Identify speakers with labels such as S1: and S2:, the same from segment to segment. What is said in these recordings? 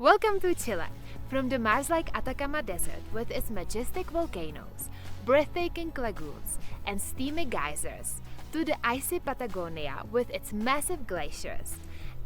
S1: Welcome to Chile. From the Mars-like Atacama Desert with its majestic volcanoes, breathtaking lagoons, and steamy geysers, to the icy Patagonia with its massive glaciers,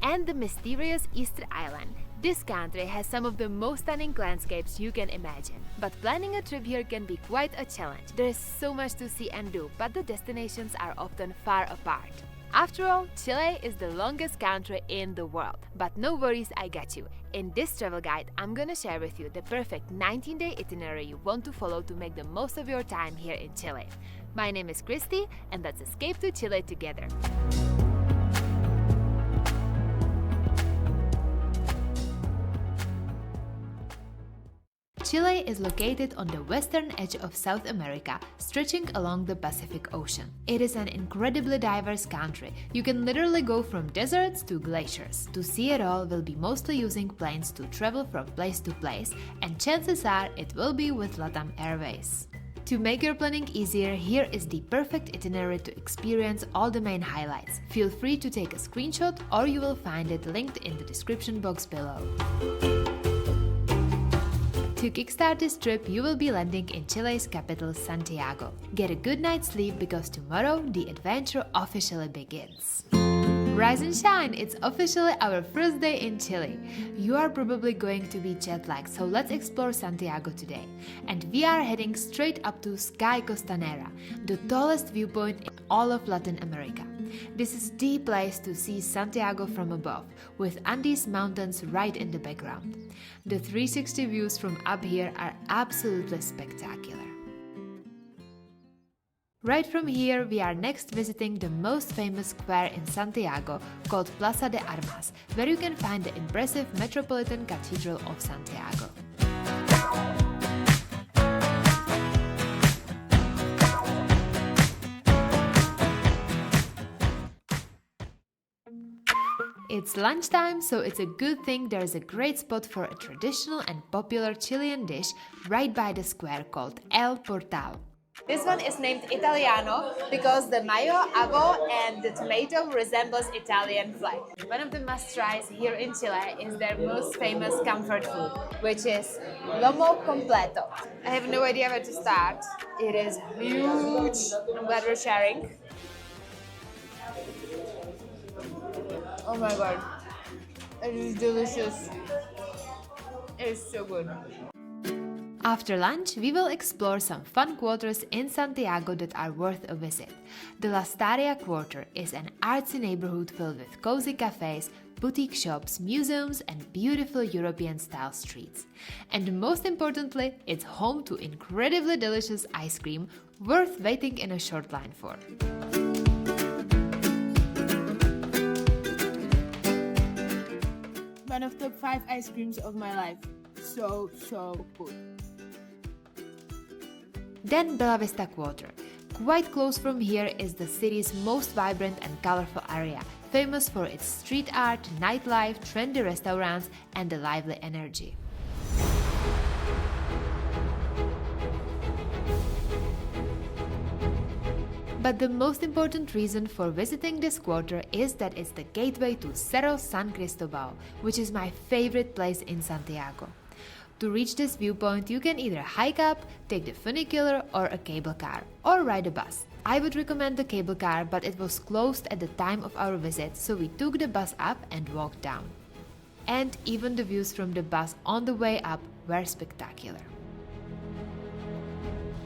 S1: and the mysterious Easter Island, this country has some of the most stunning landscapes you can imagine. But planning a trip here can be quite a challenge. There is so much to see and do, but the destinations are often far apart. After all, Chile is the longest country in the world. But no worries, I got you. In this travel guide, I'm gonna share with you the perfect 19-day itinerary you want to follow to make the most of your time here in Chile. My name is Christy, and let's escape to Chile together. Chile is located on the western edge of South America, stretching along the Pacific Ocean. It is an incredibly diverse country. You can literally go from deserts to glaciers. To see it all, we'll be mostly using planes to travel from place to place, and chances are it will be with LATAM Airways. To make your planning easier, here is the perfect itinerary to experience all the main highlights. Feel free to take a screenshot, or you will find it linked in the description box below. To kickstart this trip, you will be landing in Chile's capital, Santiago. Get a good night's sleep because tomorrow the adventure officially begins. Rise and shine! It's officially our first day in Chile. You are probably going to be jet-lagged, so let's explore Santiago today. And we are heading straight up to Sky Costanera, the tallest viewpoint in all of Latin America. This is the place to see Santiago from above, with Andes Mountains right in the background. The 360 views from up here are absolutely spectacular. Right from here, we are next visiting the most famous square in Santiago, called Plaza de Armas, where you can find the impressive Metropolitan Cathedral of Santiago. It's lunchtime, so it's a good thing there's a great spot for a traditional and popular Chilean dish right by the square called El Portal. This one is named Italiano because the mayo, avo, and the tomato resembles Italian flag. One of the must-tries here in Chile is their most famous comfort food, which is lomo completo. I have no idea where to start. It is huge. I'm glad we're sharing. Oh my god, it is delicious. It is so good. After lunch, we will explore some fun quarters in Santiago that are worth a visit. The Lastaria quarter is an artsy neighborhood filled with cozy cafes, boutique shops, museums, and beautiful European-style streets. And most importantly, it's home to incredibly delicious ice cream worth waiting in a short line for.
S2: One of the top 5 ice creams of my life. So good.
S1: Then Bella Vista Quarter. Quite close from here is the city's most vibrant and colorful area, famous for its street art, nightlife, trendy restaurants, and the lively energy. But the most important reason for visiting this quarter is that it's the gateway to Cerro San Cristobal, which is my favorite place in Santiago. To reach this viewpoint, you can either hike up, take the funicular or a cable car, or ride a bus. I would recommend the cable car, but it was closed at the time of our visit, so we took the bus up and walked down. And even the views from the bus on the way up were spectacular.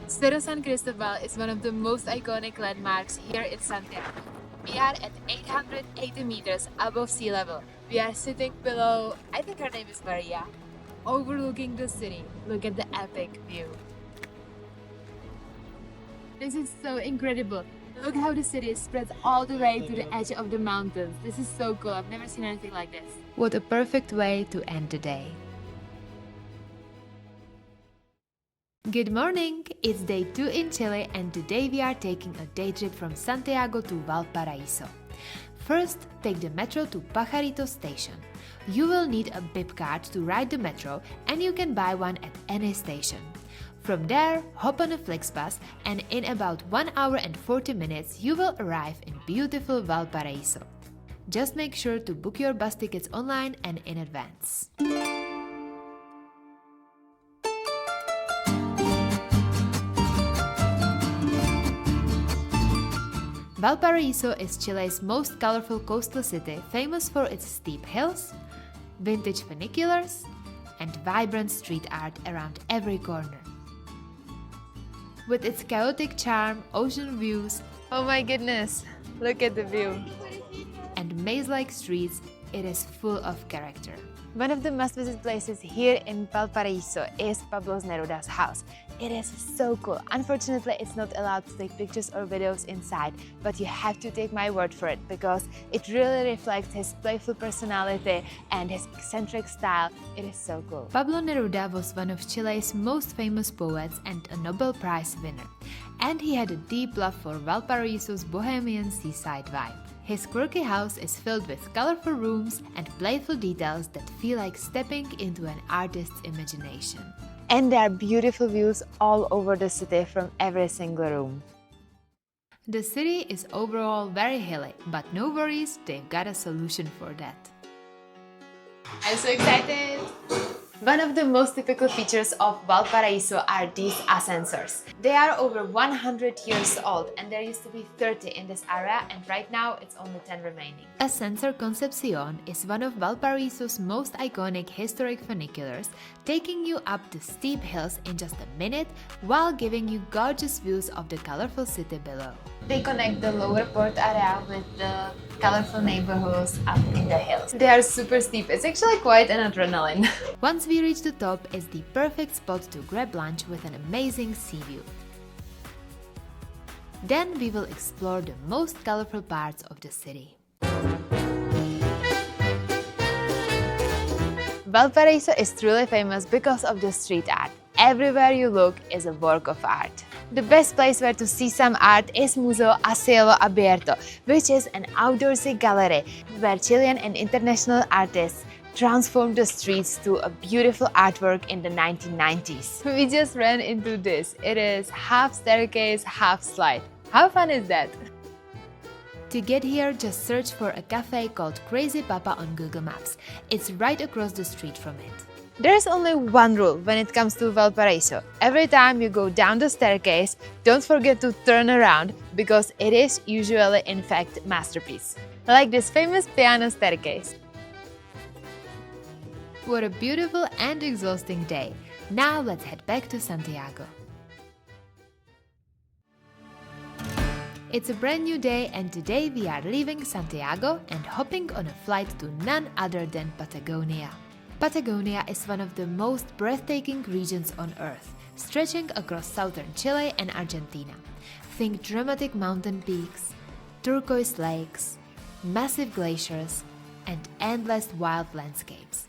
S1: Cerro San Cristobal is one of the most iconic landmarks here in Santiago. We are at 880 meters above sea level. We are sitting below, I think her name is Maria, overlooking the city. Look at the epic view. This is so incredible. Look how the city spreads all the way to the edge of the mountains. This is so cool. I've never seen anything like this. What a perfect way to end the day. Good morning! It's day 2 in Chile, and today we are taking a day trip from Santiago to Valparaíso. First, take the metro to Pajarito station. You will need a bib card to ride the metro, and you can buy one at any station. From there, hop on a Flixbus, and in about 1 hour and 40 minutes you will arrive in beautiful Valparaíso. Just make sure to book your bus tickets online and in advance. Valparaíso is Chile's most colorful coastal city, famous for its steep hills, vintage funiculars, and vibrant street art around every corner. With its chaotic charm, ocean views, oh my goodness, look at the view, and maze-like streets, it is full of character. One of the must-visit places here in Valparaíso is Pablo Neruda's house. It is so cool. Unfortunately, it's not allowed to take pictures or videos inside, but you have to take my word for it because it really reflects his playful personality and his eccentric style. It is so cool. Pablo Neruda was one of Chile's most famous poets and a Nobel Prize winner. And he had a deep love for Valparaíso's bohemian seaside vibe. His quirky house is filled with colorful rooms and playful details that feel like stepping into an artist's imagination. And there are beautiful views all over the city from every single room. The city is overall very hilly, but no worries, they've got a solution for that. I'm so excited! One of the most typical features of Valparaíso are these ascensors. They are over 100 years old and there used to be 30 in this area and right now it's only 10 remaining. Ascensor Concepcion is one of Valparaíso's most iconic historic funiculars, taking you up the steep hills in just a minute while giving you gorgeous views of the colorful city below. They connect the lower port area with the colorful neighborhoods up in the hills. They are super steep, it's actually quite an adrenaline. Once we reach the top, it's the perfect spot to grab lunch with an amazing sea view. Then we will explore the most colorful parts of the city. Valparaíso is truly famous because of the street art. Everywhere you look is a work of art. The best place where to see some art is Museo a Cielo Abierto, which is an outdoorsy gallery where Chilean and international artists transformed the streets to a beautiful artwork in the 1990s. We just ran into this. It is half staircase, half slide. How fun is that? To get here, just search for a cafe called Crazy Papa on Google Maps. It's right across the street from it. There's only one rule when it comes to Valparaíso. Every time you go down the staircase, don't forget to turn around because it is usually in fact a masterpiece. Like this famous piano staircase. What a beautiful and exhausting day. Now let's head back to Santiago. It's a brand new day and today we are leaving Santiago and hopping on a flight to none other than Patagonia. Patagonia is one of the most breathtaking regions on Earth, stretching across southern Chile and Argentina. Think dramatic mountain peaks, turquoise lakes, massive glaciers, and endless wild landscapes.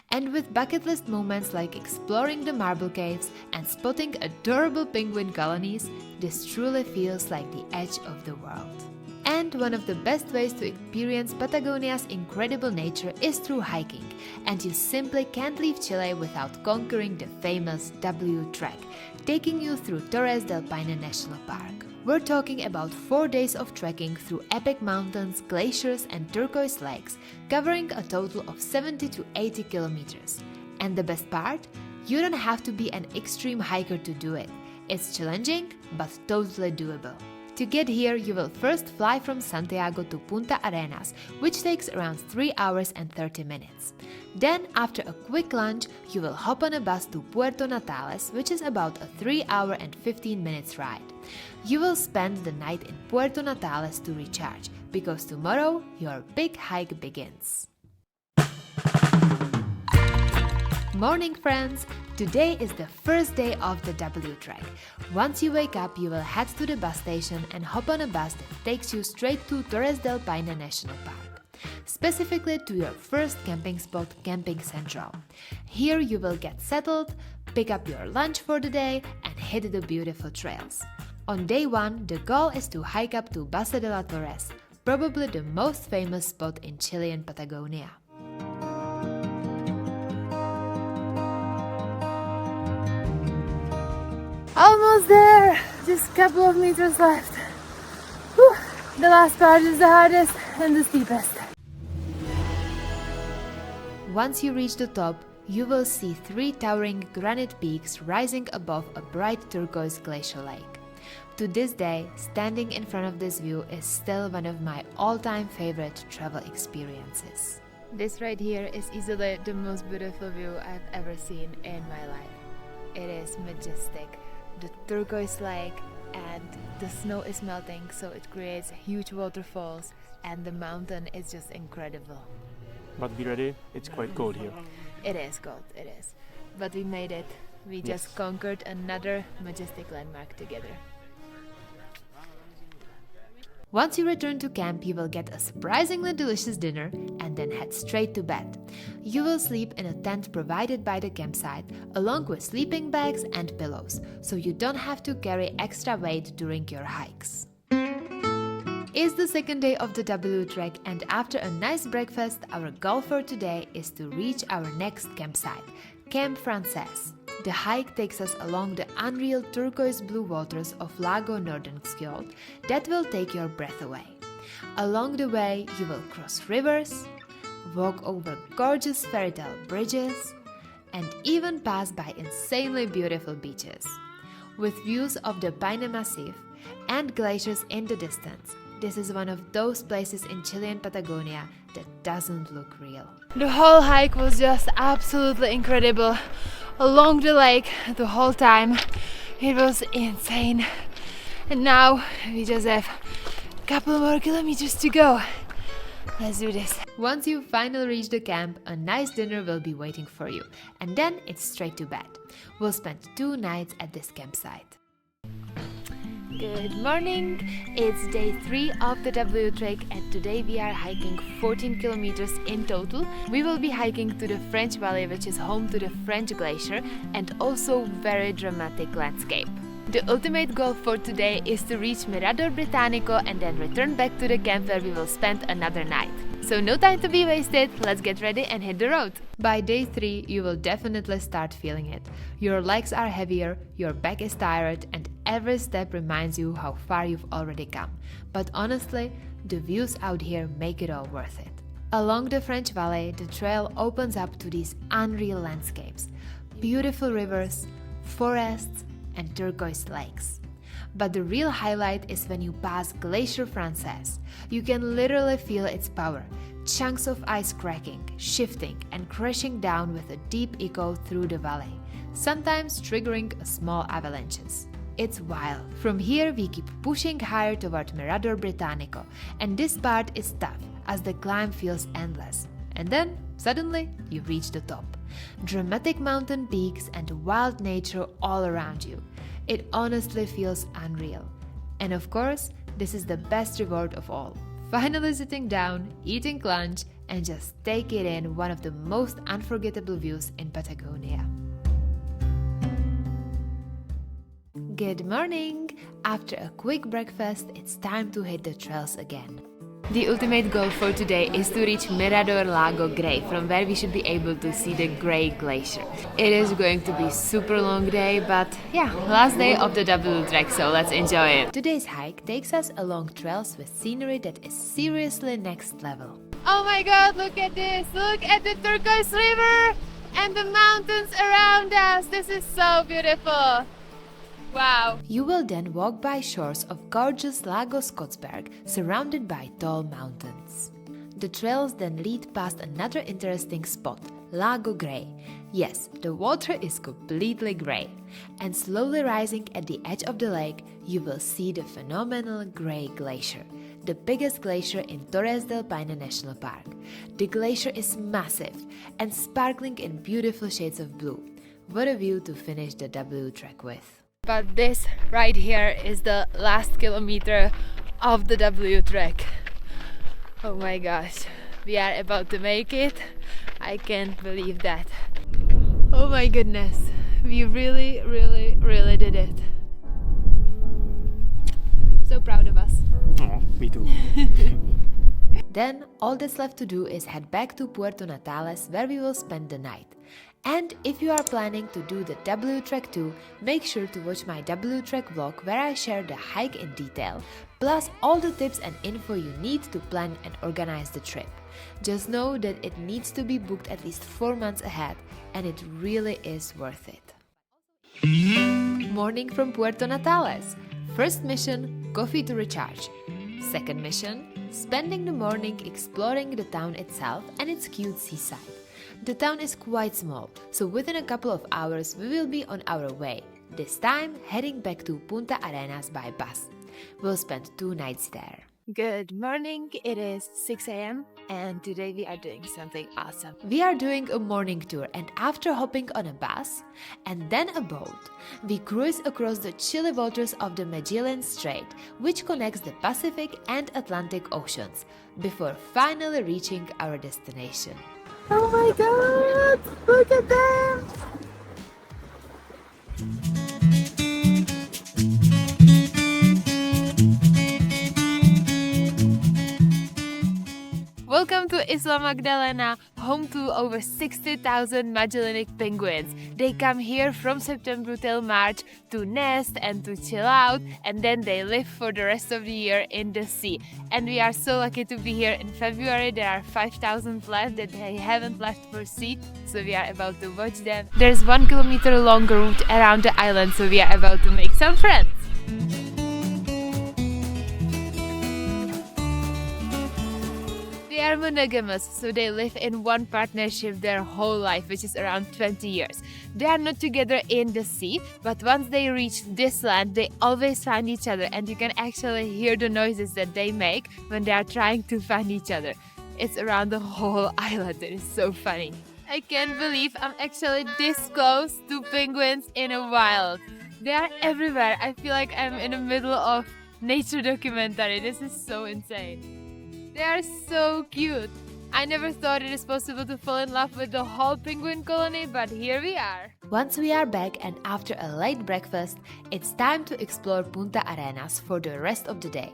S1: And with bucket list moments like exploring the marble caves and spotting adorable penguin colonies, this truly feels like the edge of the world. And one of the best ways to experience Patagonia's incredible nature is through hiking, and you simply can't leave Chile without conquering the famous W Trek, taking you through Torres del Paine National Park. We're talking about 4 days of trekking through epic mountains, glaciers and turquoise lakes, covering a total of 70 to 80 kilometers. And the best part? You don't have to be an extreme hiker to do it. It's challenging, but totally doable. To get here, you will first fly from Santiago to Punta Arenas, which takes around 3 hours and 30 minutes. Then, after a quick lunch, you will hop on a bus to Puerto Natales, which is about a 3 hour and 15 minutes ride. You will spend the night in Puerto Natales to recharge, because tomorrow your big hike begins. Morning friends! Today is the first day of the W Trek. Once you wake up, you will head to the bus station and hop on a bus that takes you straight to Torres del Paine National Park. Specifically to your first camping spot, Camping Central. Here you will get settled, pick up your lunch for the day and hit the beautiful trails. On day 1, the goal is to hike up to Base de la Torres, probably the most famous spot in Chilean Patagonia. Almost there! Just a couple of meters left. Whew. The last part is the hardest and the steepest. Once you reach the top, you will see 3 towering granite peaks rising above a bright turquoise glacial lake. To this day, standing in front of this view is still one of my all-time favorite travel experiences. This right here is easily the most beautiful view I've ever seen in my life. It is majestic. The turquoise lake and the snow is melting, so it creates huge waterfalls, and the mountain is just incredible.
S3: But be ready, it's quite cold here.
S1: It is cold, it is. But we made it. We just conquered another majestic landmark together. Once you return to camp, you will get a surprisingly delicious dinner and then head straight to bed. You will sleep in a tent provided by the campsite, along with sleeping bags and pillows, so you don't have to carry extra weight during your hikes. It's the second day of the W trek, and after a nice breakfast, our goal for today is to reach our next campsite, Camp Frances. The hike takes us along the unreal turquoise blue waters of Lago Nordenskjold that will take your breath away. Along the way, you will cross rivers, walk over gorgeous fairy tale bridges, and even pass by insanely beautiful beaches. With views of the Paine Massif and glaciers in the distance, this is one of those places in Chilean Patagonia that doesn't look real. The whole hike was just absolutely incredible. Along the lake the whole time. It was insane. And now we just have a couple more kilometers to go. Let's do this. Once you finally reach the camp, a nice dinner will be waiting for you. And then it's straight to bed. We'll spend 2 nights at this campsite. Good morning! It's day 3 of the W trek, and today we are hiking 14 kilometers in total. We will be hiking to the French Valley, which is home to the French Glacier and also very dramatic landscape. The ultimate goal for today is to reach Mirador Britannico and then return back to the camp where we will spend another night. So no time to be wasted, let's get ready and hit the road! By day 3, you will definitely start feeling it. Your legs are heavier, your back is tired, and every step reminds you how far you've already come. But honestly, the views out here make it all worth it. Along the French Valley, the trail opens up to these unreal landscapes. Beautiful rivers, forests, and turquoise lakes. But the real highlight is when you pass Glacier Frances. You can literally feel its power. Chunks of ice cracking, shifting, and crashing down with a deep echo through the valley, sometimes triggering small avalanches. It's wild. From here we keep pushing higher toward Mirador Britannico, and this part is tough as the climb feels endless. And then, suddenly, you reach the top. Dramatic mountain peaks and wild nature all around you. It honestly feels unreal. And of course, this is the best reward of all. Finally sitting down, eating lunch, and just take it in, one of the most unforgettable views in Patagonia. Good morning! After a quick breakfast, it's time to hit the trails again. The ultimate goal for today is to reach Mirador Lago Grey, from where we should be able to see the Grey Glacier. It is going to be super long day, but yeah, last day of the W trek, so let's enjoy it. Today's hike takes us along trails with scenery that is seriously next level. Oh my god, look at this! Look at the turquoise river and the mountains around us! This is so beautiful! Wow! You will then walk by shores of gorgeous Lago Skotsberg, surrounded by tall mountains. The trails then lead past another interesting spot, Lago Grey. Yes, the water is completely grey. And slowly rising at the edge of the lake, you will see the phenomenal Grey Glacier, the biggest glacier in Torres del Paine National Park. The glacier is massive and sparkling in beautiful shades of blue. What a view to finish the W trek with. But this right here is the last kilometer of the W trek. Oh my gosh, we are about to make it. I can't believe that. Oh my goodness, we really did it. So proud of us.
S3: Oh, me too.
S1: Then all that's left to do is head back to Puerto Natales, where we will spend the night. And if you are planning to do the W trek too, make sure to watch my W trek vlog where I share the hike in detail, plus all the tips and info you need to plan and organize the trip. Just know that it needs to be booked at least 4 months ahead, and it really is worth it. Morning from Puerto Natales. First mission, coffee to recharge. Second mission, spending the morning exploring the town itself and its cute seaside. The town is quite small, so within a couple of hours we will be on our way, this time heading back to Punta Arenas by bus. We'll spend 2 nights there.
S2: Good morning, it is 6 a.m. and today we are doing something awesome.
S1: We are doing a morning tour, and after hopping on a bus and then a boat, we cruise across the chilly waters of the Magellan Strait, which connects the Pacific and Atlantic Oceans, before finally reaching our destination.
S2: Oh my god, look at them!
S1: Welcome to Isla Magdalena, home to over 60,000 Magellanic penguins. They come here from September till March to nest and to chill out, and then they live for the rest of the year in the sea. And we are so lucky to be here in February. There are 5,000 left that they haven't left for sea, so we are about to watch them. There's 1 kilometer long route around the island, so we are about to make some friends. They are monogamous, so they live in one partnership their whole life, which is around 20 years. They are not together in the sea, but once they reach this land, they always find each other, and you can actually hear the noises that they make when they are trying to find each other. It's around the whole island. It is so funny. I can't believe I'm actually this close to penguins in a wild. They are everywhere. I feel like I'm in the middle of nature documentary. This is so insane. They are so cute. I never thought it is possible to fall in love with the whole penguin colony, but here we are. Once we are back and after a late breakfast, it's time to explore Punta Arenas for the rest of the day.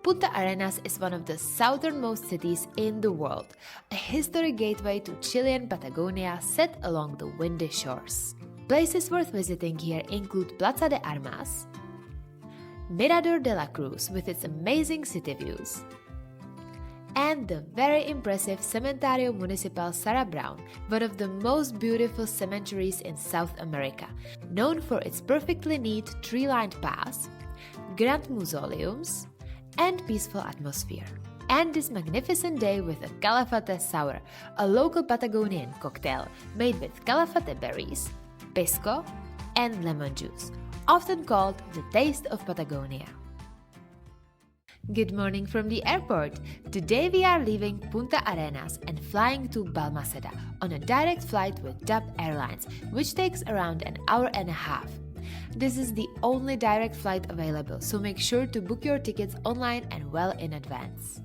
S1: Punta Arenas is one of the southernmost cities in the world, a historic gateway to Chilean Patagonia set along the windy shores. Places worth visiting here include Plaza de Armas, Mirador de la Cruz with its amazing city views, and the very impressive Cementerio Municipal Sarah Brown, one of the most beautiful cemeteries in South America, known for its perfectly neat tree-lined paths, grand mausoleums, and peaceful atmosphere. And this magnificent day with a calafate sour, a local Patagonian cocktail made with calafate berries, pisco, and lemon juice, often called the taste of Patagonia. Good morning from the airport. Today we are leaving Punta Arenas and flying to Balmaceda on a direct flight with TAP Airlines, which takes around an hour and a half. This is the only direct flight available, so make sure to book your tickets online and well in advance.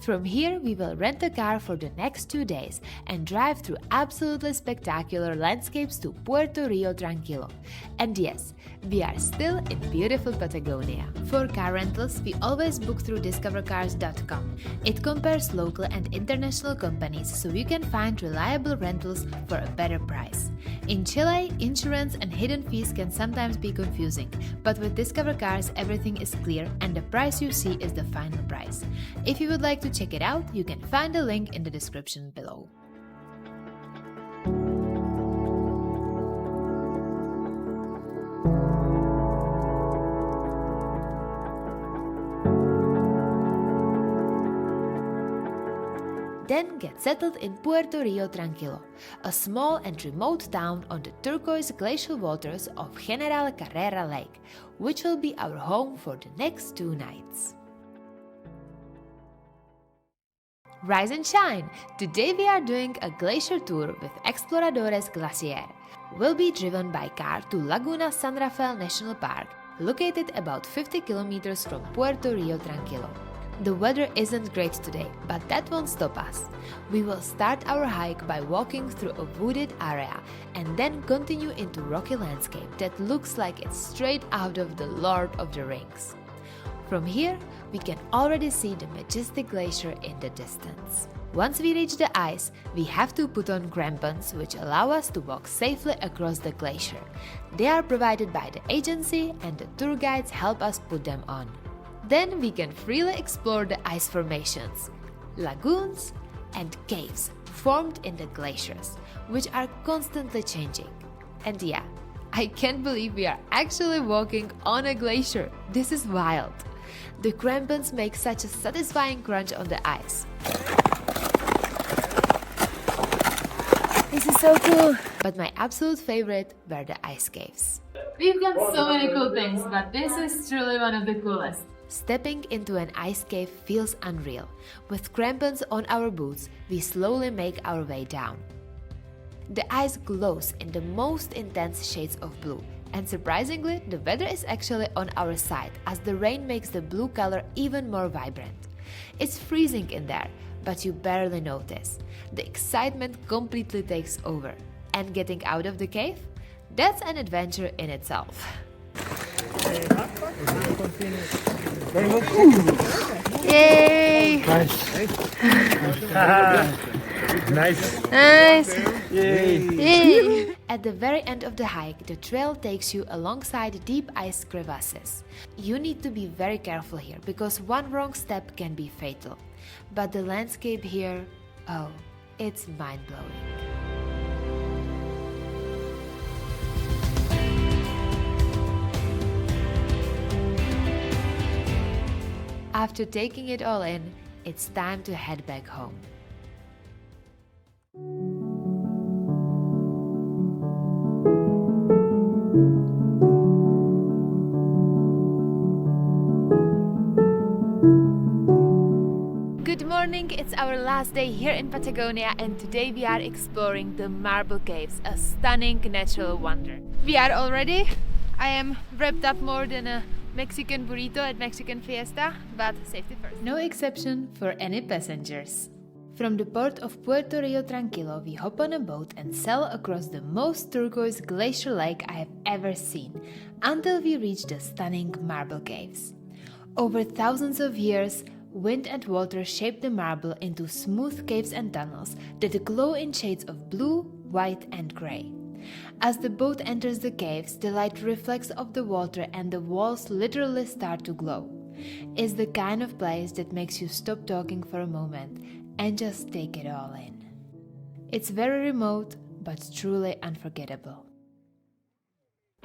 S1: From here, we will rent a car for the next 2 days and drive through absolutely spectacular landscapes to Puerto Rio Tranquilo. And yes, we are still in beautiful Patagonia. For car rentals, we always book through discovercars.com. It compares local and international companies, so you can find reliable rentals for a better price. In Chile, insurance and hidden fees can sometimes be confusing, but with Discover Cars, everything is clear and the price you see is the final price. If you would like to check it out, you can find the link in the description below. Then get settled in Puerto Rio Tranquilo, a small and remote town on the turquoise glacial waters of General Carrera Lake, which will be our home for the next 2 nights. Rise and shine! Today we are doing a glacier tour with Exploradores Glacier. We'll be driven by car to Laguna San Rafael National Park, located about 50 kilometers from Puerto Rio Tranquilo. The weather isn't great today, but that won't stop us. We will start our hike by walking through a wooded area and then continue into rocky landscape that looks like it's straight out of the Lord of the Rings. From here, we can already see the majestic glacier in the distance. Once we reach the ice, we have to put on crampons which allow us to walk safely across the glacier. They are provided by the agency and the tour guides help us put them on. Then we can freely explore the ice formations, lagoons, and caves formed in the glaciers, which are constantly changing. And yeah, I can't believe we are actually walking on a glacier. This is wild. The crampons make such a satisfying crunch on the ice. This is so cool! But my absolute favorite were the ice caves.
S2: We've got so many cool things, but this is truly one of the coolest.
S1: Stepping into an ice cave feels unreal. With crampons on our boots, we slowly make our way down. The ice glows in the most intense shades of blue, and surprisingly, the weather is actually on our side as the rain makes the blue color even more vibrant. It's freezing in there, but you barely notice. The excitement completely takes over. And getting out of the cave? That's an adventure in itself. Yay!
S3: Nice.
S1: Nice!
S3: Yay.
S1: Yay! At the very end of the hike, the trail takes you alongside deep ice crevasses. You need to be very careful here because one wrong step can be fatal. But the landscape here, oh, it's mind-blowing. After taking it all in, it's time to head back home. Good morning, it's our last day here in Patagonia and today we are exploring the Marble Caves, a stunning natural wonder. We are all ready. I am wrapped up more than a Mexican burrito at Mexican Fiesta, but safety first. No exception for any passengers. From the port of Puerto Rio Tranquilo, we hop on a boat and sail across the most turquoise glacier lake I have ever seen, until we reach the stunning Marble Caves. Over thousands of years, wind and water shaped the marble into smooth caves and tunnels that glow in shades of blue, white and grey. As the boat enters the caves, the light reflects off the water and the walls literally start to glow. It's the kind of place that makes you stop talking for a moment and just take it all in. It's very remote, but truly unforgettable.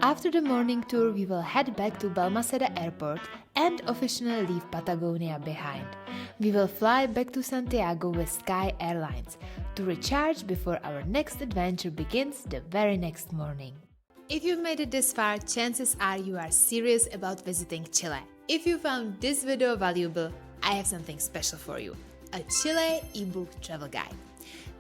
S1: After the morning tour, we will head back to Balmaceda Airport and officially leave Patagonia behind. We will fly back to Santiago with Sky Airlines to recharge before our next adventure begins the very next morning. If you've made it this far, chances are you are serious about visiting Chile. If you found this video valuable, I have something special for you: a Chile ebook travel guide.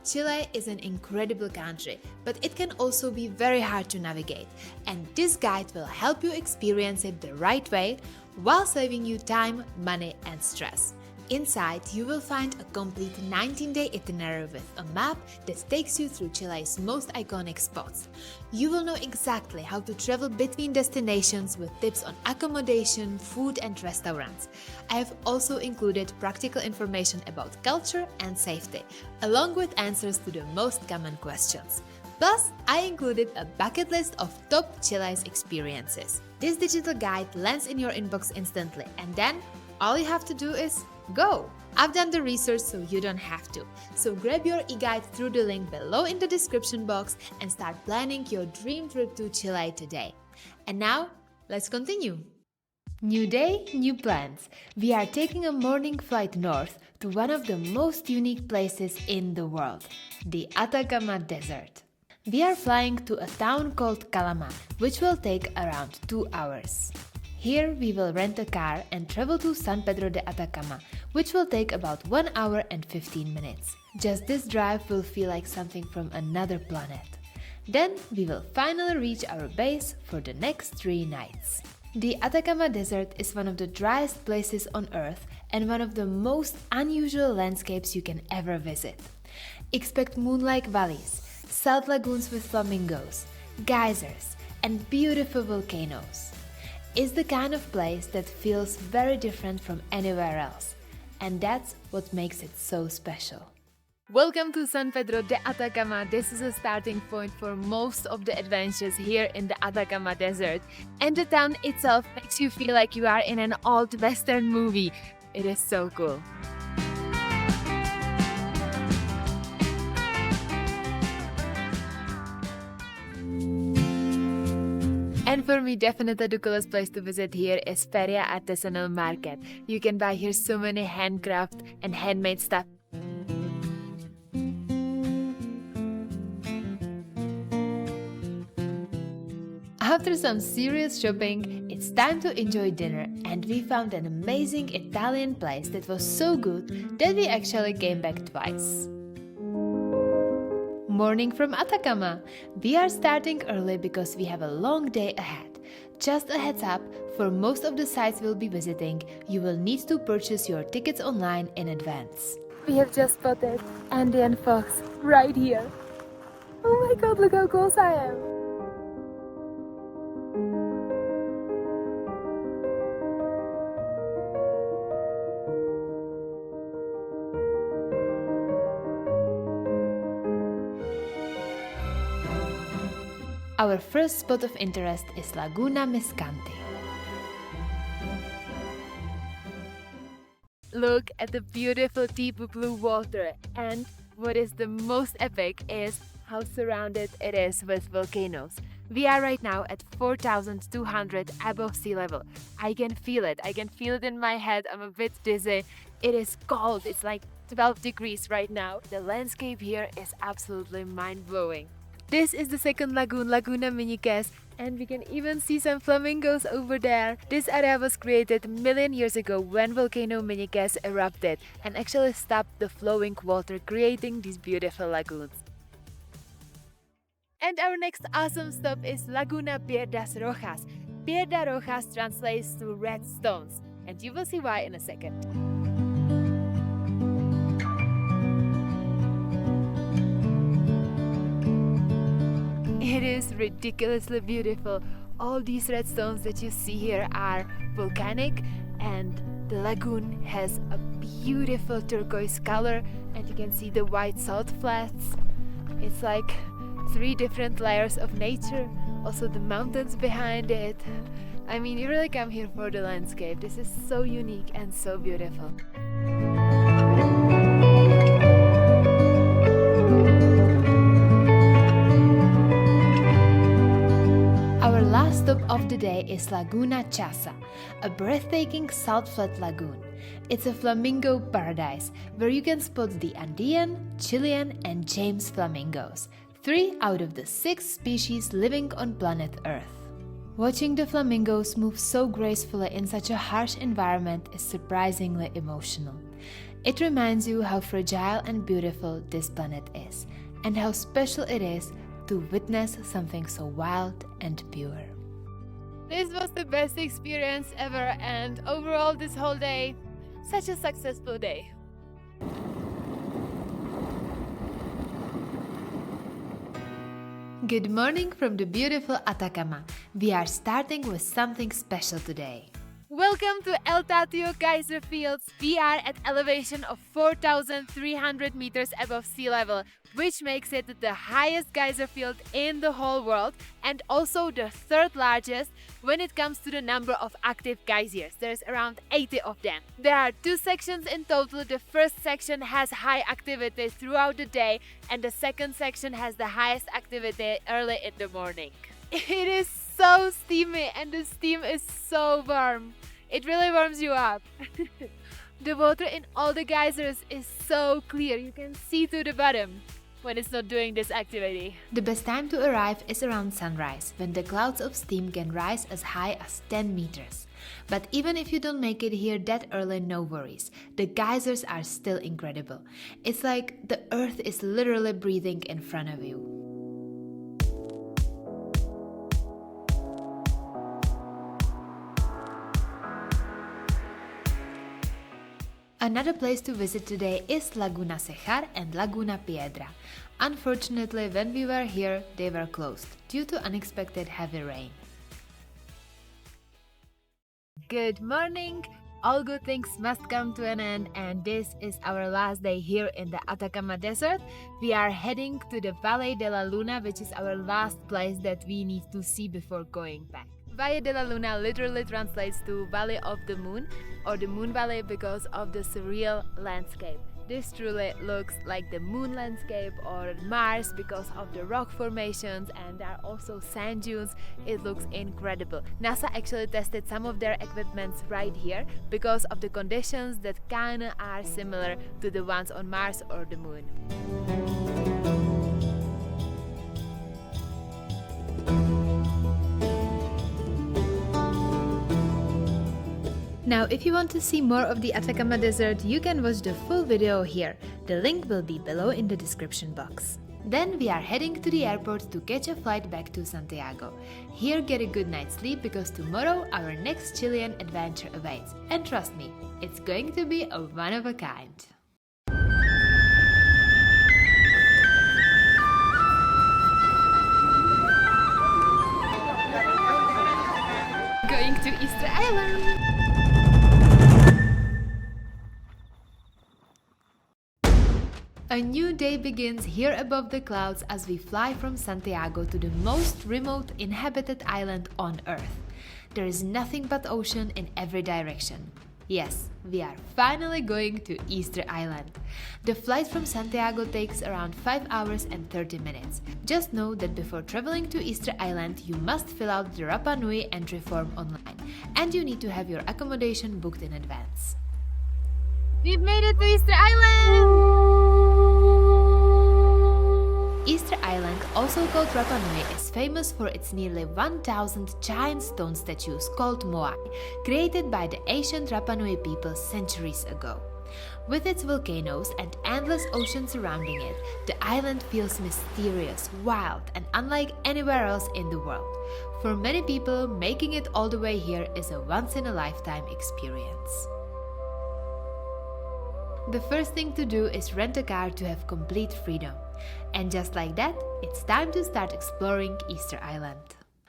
S1: Chile is an incredible country, but it can also be very hard to navigate, and this guide will help you experience it the right way while saving you time, money and stress. Inside, you will find a complete 19-day itinerary with a map that takes you through Chile's most iconic spots. You will know exactly how to travel between destinations with tips on accommodation, food and restaurants. I have also included practical information about culture and safety, along with answers to the most common questions. Plus, I included a bucket list of top Chile's experiences. This digital guide lands in your inbox instantly, and then all you have to do is go! I've done the research so you don't have to. So grab your e-guide through the link below in the description box and start planning your dream trip to Chile today. And now, let's continue! New day, new plans. We are taking a morning flight north to one of the most unique places in the world, the Atacama Desert. We are flying to a town called Calama, which will take around 2 hours. Here we will rent a car and travel to San Pedro de Atacama, which will take about 1 hour and 15 minutes. Just this drive will feel like something from another planet. Then we will finally reach our base for the next 3 nights. The Atacama Desert is one of the driest places on Earth and one of the most unusual landscapes you can ever visit. Expect moon-like valleys, salt lagoons with flamingos, geysers, and beautiful volcanoes. It's the kind of place that feels very different from anywhere else, and that's what makes it so special. Welcome to San Pedro de Atacama. This is a starting point for most of the adventures here in the Atacama Desert, and the town itself makes you feel like you are in an old Western movie. It is so cool. And for me, definitely the coolest place to visit here is Feria Artisanal Market. You can buy here so many handcraft and handmade stuff. After some serious shopping, it's time to enjoy dinner, and we found an amazing Italian place that was so good that we actually came back twice. Morning from Atacama. We are starting early because we have a long day ahead. Just a heads up, for most of the sites we'll be visiting, you will need to purchase your tickets online in advance.
S2: We have just spotted Andy and Fox right here. Oh my god, look how close I am.
S1: Our first spot of interest is Laguna Miscante. Look at the beautiful deep blue water, and what is the most epic is how surrounded it is with volcanoes. We are right now at 4,200 above sea level. I can feel it in my head. I'm a bit dizzy. It is cold, it's like 12 degrees right now. The landscape here is absolutely mind-blowing. This is the second lagoon, Laguna Meñiques, and we can even see some flamingos over there. This area was created a million years ago when volcano Meñiques erupted and actually stopped the flowing water, creating these beautiful lagoons. And our next awesome stop is Laguna Piedras Rojas. Piedra Rojas translates to red stones, and you will see why in a second. It is ridiculously beautiful. All these red stones that you see here are volcanic, and the lagoon has a beautiful turquoise color, and you can see the white salt flats. It's like 3 different layers of nature, also the mountains behind it. I mean, you really come here for the landscape. This is so unique and so beautiful. Our last stop of the day is Laguna Chasa, a breathtaking salt flat lagoon. It's a flamingo paradise where you can spot the Andean, Chilean, and James flamingos, 3 out of the 6 species living on planet Earth. Watching the flamingos move so gracefully in such a harsh environment is surprisingly emotional. It reminds you how fragile and beautiful this planet is, and how special it is to witness something so wild and pure. This was the best experience ever, and overall this whole day, such a successful day. Good morning from the beautiful Atacama. We are starting with something special today. Welcome to El Tatio Geyser Fields. We are at elevation of 4,300 meters above sea level, which makes it the highest geyser field in the whole world and also the 3rd largest when it comes to the number of active geysers. There's around 80 of them. There are 2 sections in total. The first section has high activity throughout the day, and the second section has the highest activity early in the morning. It is so steamy and the steam is so warm. It really warms you up. The water in all the geysers is so clear, you can see to the bottom when it's not doing this activity. The best time to arrive is around sunrise, when the clouds of steam can rise as high as 10 meters. But even if you don't make it here that early, no worries. The geysers are still incredible. It's like the earth is literally breathing in front of you. Another place to visit today is Laguna Cejar and Laguna Piedra. Unfortunately, when we were here, they were closed due to unexpected heavy rain. Good morning! All good things must come to an end, and this is our last day here in the Atacama Desert. We are heading to the Valle de la Luna, which is our last place that we need to see before going back. Valle de la Luna literally translates to Valley of the Moon, or the Moon Valley, because of the surreal landscape. This truly looks like the moon landscape or Mars because of the rock formations, and there are also sand dunes. It looks incredible. NASA actually tested some of their equipments right here because of the conditions that kinda are similar to the ones on Mars or the moon. Now, if you want to see more of the Atacama Desert, you can watch the full video here. The link will be below in the description box. Then we are heading to the airport to catch a flight back to Santiago. Here get a good night's sleep because tomorrow our next Chilean adventure awaits. And trust me, it's going to be a one of a kind. Going to Easter Island! A new day begins here above the clouds as we fly from Santiago to the most remote inhabited island on Earth. There is nothing but ocean in every direction. Yes, we are finally going to Easter Island. The flight from Santiago takes around 5 hours and 30 minutes. Just know that before traveling to Easter Island, you must fill out the Rapa Nui entry form online, and you need to have your accommodation booked in advance. We've made it to Easter Island! Easter Island, also called Rapa Nui, is famous for its nearly 1,000 giant stone statues called moai, created by the ancient Rapa Nui people centuries ago. With its volcanoes and endless ocean surrounding it, the island feels mysterious, wild, and unlike anywhere else in the world. For many people, making it all the way here is a once-in-a-lifetime experience. The first thing to do is rent a car to have complete freedom. And just like that, it's time to start exploring Easter Island.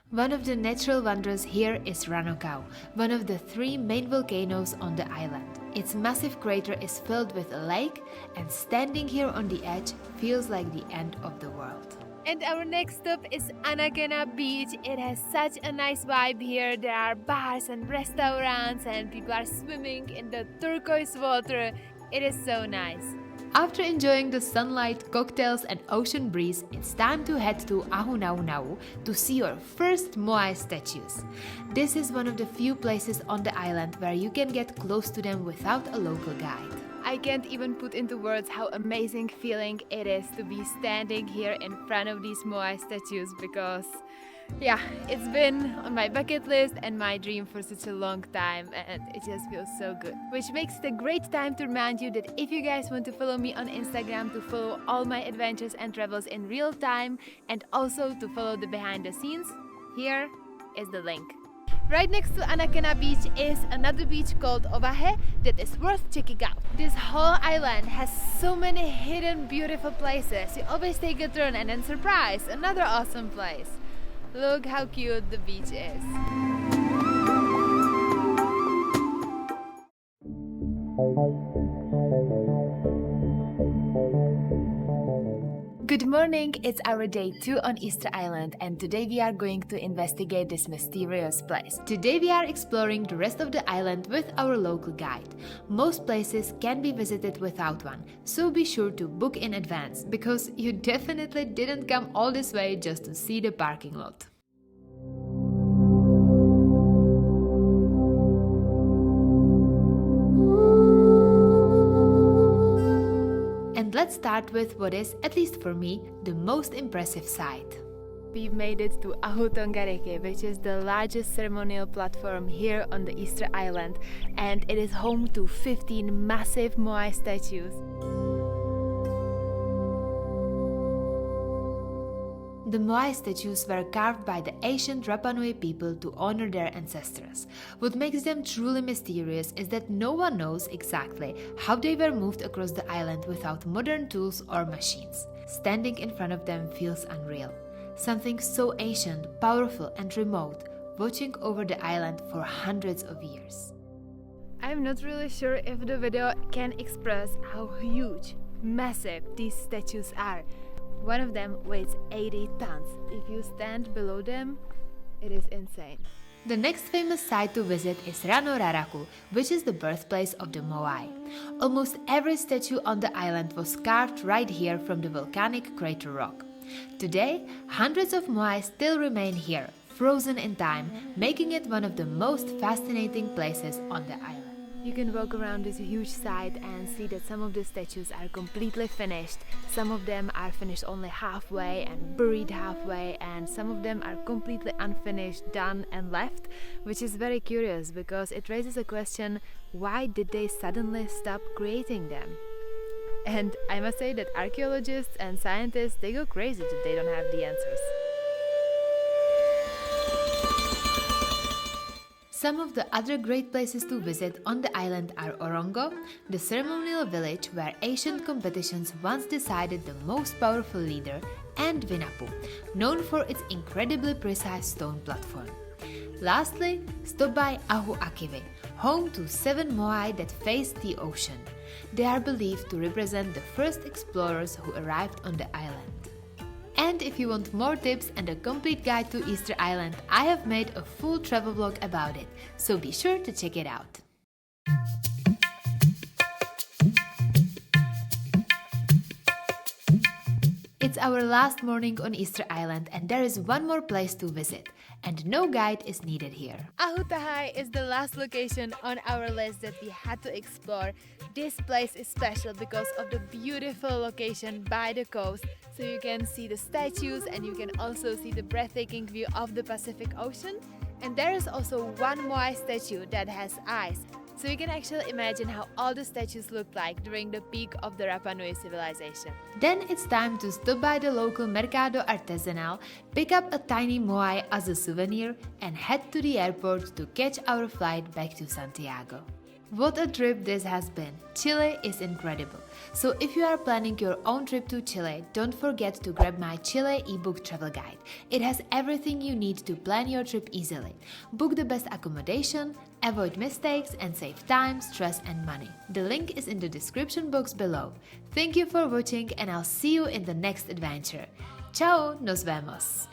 S1: One of the natural wonders here is Rano, one of the 3 main volcanoes on the island. Its massive crater is filled with a lake, and standing here on the edge feels like the end of the world. And our next stop is Anakena Beach. It has such a nice vibe here. There are bars and restaurants and people are swimming in the turquoise water. It is so nice. After enjoying the sunlight, cocktails and ocean breeze, it's time to head to Ahunahunau to see your first moai statues. This is one of the few places on the island where you can get close to them without a local guide. I can't even put into words how amazing feeling it is to be standing here in front of these moai statues because yeah, it's been on my bucket list and my dream for such a long time, and it just feels so good. Which makes it a great time to remind you that if you guys want to follow me on Instagram to follow all my adventures and travels in real time and also to follow the behind the scenes, here is the link. Right next to Anakena Beach is another beach called Valle that is worth checking out. This whole island has so many hidden beautiful places. You always take a turn and then surprise, another awesome place. Look how cute the beach is. Good morning, it's our day 2 on Easter Island and today we are going to investigate this mysterious place. Today we are exploring the rest of the island with our local guide. Most places can be visited without one, so be sure to book in advance because you definitely didn't come all this way just to see the parking lot. And let's start with what is, at least for me, the most impressive sight. We've made it to Tongariki, which is the largest ceremonial platform here on the Easter Island, and it is home to 15 massive moai statues. The moai statues were carved by the ancient Rapa Nui people to honor their ancestors. What makes them truly mysterious is that no one knows exactly how they were moved across the island without modern tools or machines. Standing in front of them feels unreal. Something so ancient, powerful and remote, watching over the island for hundreds of years. I'm not really sure if the video can express how huge, massive these statues are. One of them weighs 80 tons. If you stand below them, it is insane. The next famous site to visit is Raraku, which is the birthplace of the Moai. Almost every statue on the island was carved right here from the volcanic crater rock. Today, hundreds of Moai still remain here, frozen in time, making it one of the most fascinating places on the island. You can walk around this huge site and see that some of the statues are completely finished, some of them are finished only halfway and buried halfway, and some of them are completely unfinished, done and left, which is very curious because it raises a question: why did they suddenly stop creating them? And I must say that archaeologists and scientists, they go crazy that they don't have the answers. Some of the other great places to visit on the island are Orongo, the ceremonial village where ancient competitions once decided the most powerful leader, and Vinapu, known for its incredibly precise stone platform. Lastly, stop by Ahu Akive, home to 7 Moai that face the ocean. They are believed to represent the first explorers who arrived on the island. And if you want more tips and a complete guide to Easter Island, I have made a full travel vlog about it, so be sure to check it out. It's our last morning on Easter Island and there is one more place to visit, and no guide is needed here. Tahai is the last location on our list that we had to explore. This place is special because of the beautiful location by the coast, so you can see the statues and you can also see the breathtaking view of the Pacific Ocean. And there is also one Moai statue that has eyes, so you can actually imagine how all the statues looked like during the peak of the Rapa Nui civilization. Then it's time to stop by the local Mercado Artesanal, pick up a tiny Moai as a souvenir, and head to the airport to catch our flight back to Santiago. What a trip this has been! Chile is incredible. So if you are planning your own trip to Chile, don't forget to grab my Chile ebook travel guide. It has everything you need to plan your trip easily. Book the best accommodation, avoid mistakes, and save time, stress and money. The link is in the description box below. Thank you for watching and I'll see you in the next adventure. Ciao, nos vemos!